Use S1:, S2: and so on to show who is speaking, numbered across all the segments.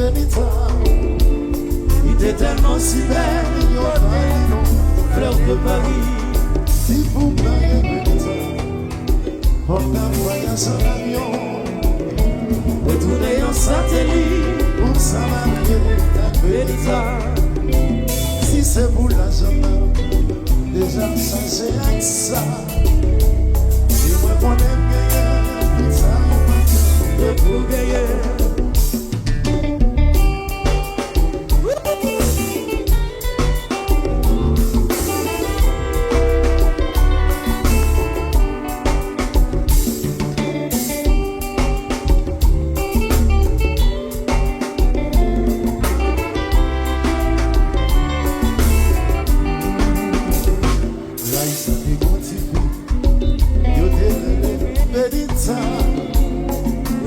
S1: Benita. Il était tellement si belle, fleur de Paris. Si vous mariez Benita, on a voyage en avion. Retourner en satellite pour s'en marier avec Benita. Si c'est pour la zone, déjà ça c'est avec ça. Si moi qu'on aime gagner, tout ça on va de pour gagner.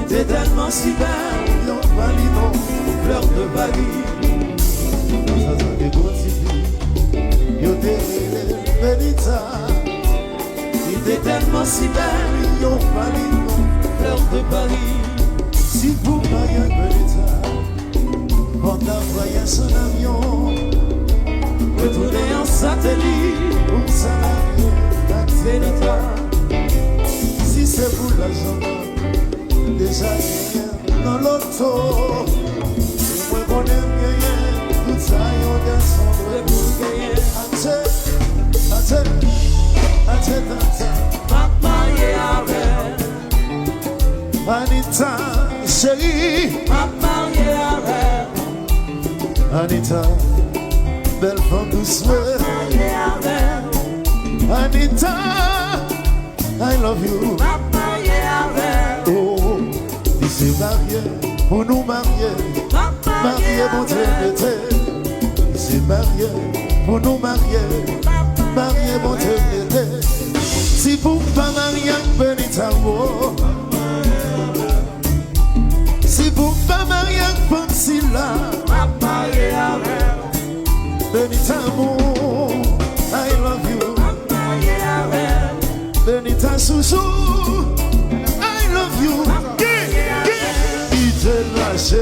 S1: T'es tellement si belle, yon validon, fleur de Paris. Ça t'est continué, yon t'es Benita. T'es tellement si belle, yon validon, fleur de Paris. Si vous voyez Benita, on a voyagé en avion. Retourner en satellite, pour s'arrêter avec Benita. Si c'est pour la zone, déjà rien dans l'auto. C'est moi qu'on aime gagner, tout ça yon garçon de pour gagner. Attends, pas marié avec Anita, chérie. Pas marié avec Anita, belle femme douce. Pas marié avec Anita, I love you. Oh, il s'est marié pour nous marier. Marié, mon Dieu, il s'est marié pour nous marier. Marié, mon Dieu, si vous pas marier, Benita, si vous pas marier, Pansila, Benita, I love you. Benita, Sousou, I love you. Il te lâche.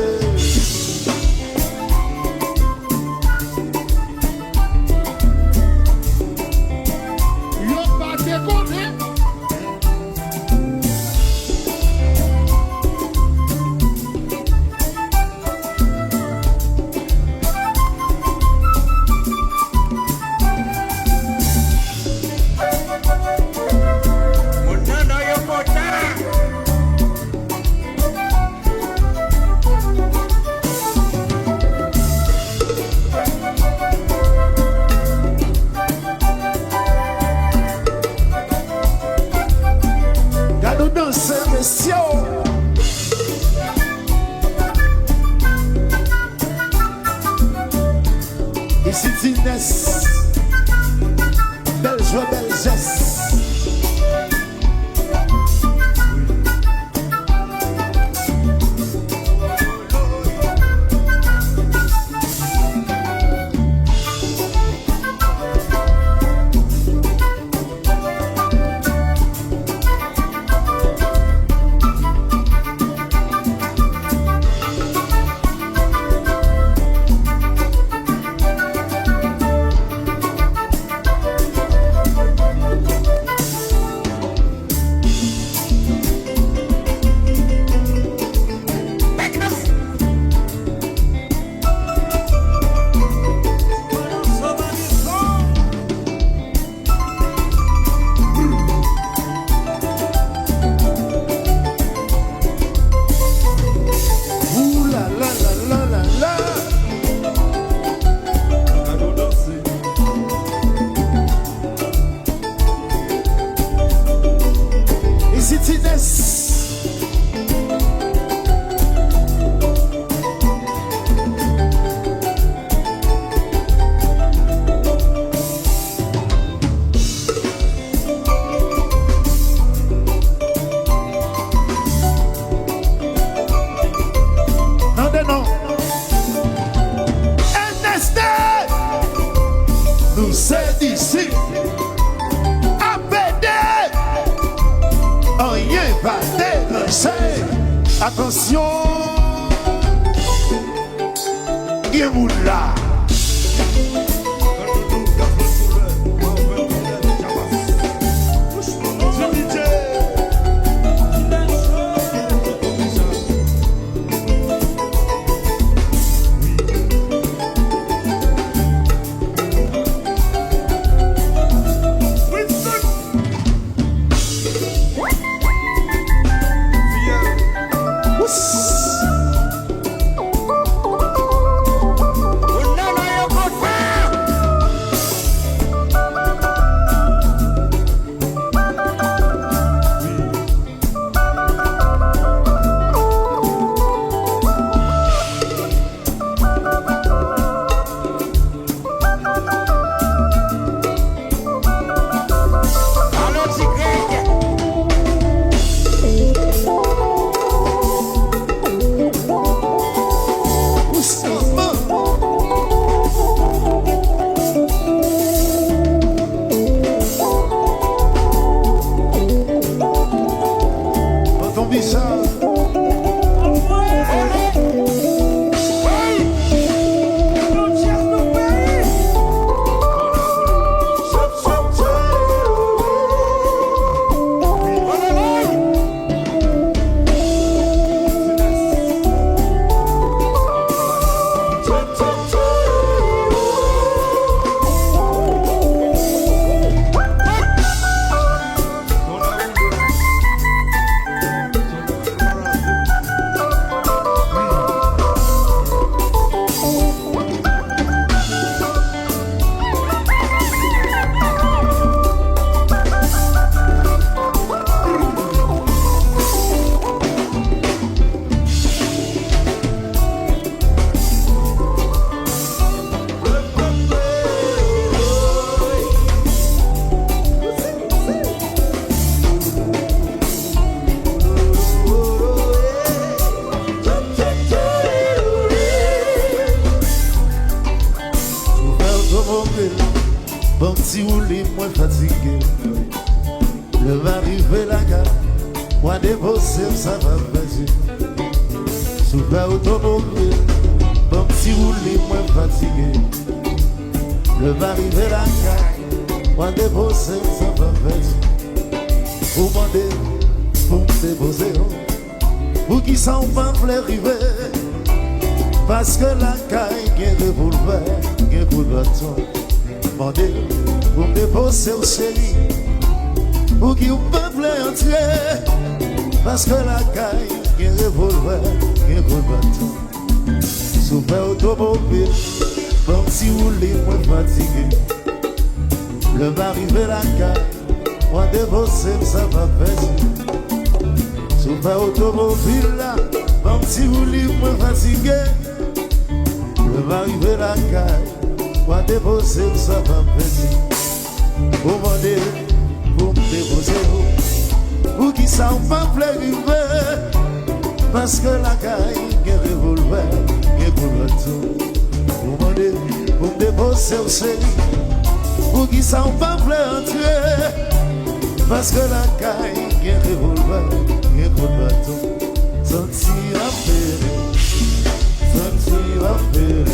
S1: Ici Tinès, belle joie, belle geste. C'est d'ici, APD, rien va dénoncer. Attention, Gen moun là.
S2: Bon petit roulé, moins fatigué. Le va arriver la gare, moi déposer, ça va passer. Super automobile, bon petit roulé, moins fatigué. Le va arriver la gare, moi déposer, ça va passer. Vous demandez, pour me déposer, pour qui s'en va arriver. Parce que la caille, il y a des boulevards, il y a des bâtons. Demandez pour me déposer au chéri, pour qui vous peuple entier. Parce que la caille, il y a des revolver, il y a des bâtons. Super automobile, bon petit roulé, moins fatigué. Le va arriver la caille, moi déposer, ça va passer. Super automobile là, bon petit roulé, moins fatigué. Le va arriver la caille, moi déposer, ça va passer. Vous demandez, vous me déposez, pour qui ça va arriver. Parce que la caille, il y a des revolver, il y a des bâtons. Vous demandez, vous me déposez au chéri, pour qui ça va entrer. Parce que la caille, il y a des revolver, il y a des bâtons. Sentir à faire, sentir à faire.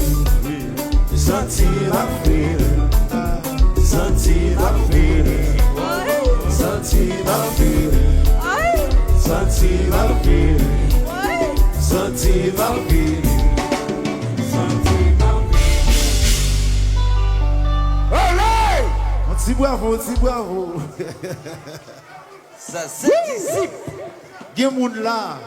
S2: Sentir la feeling, sentir la feeling, sentir la feeling, sentir la feeling, sentir la feeling, sentir la feeling. Allez! Un petit bravo, un petit bravo.
S3: Ça c'est disciple.
S2: Gen moun là.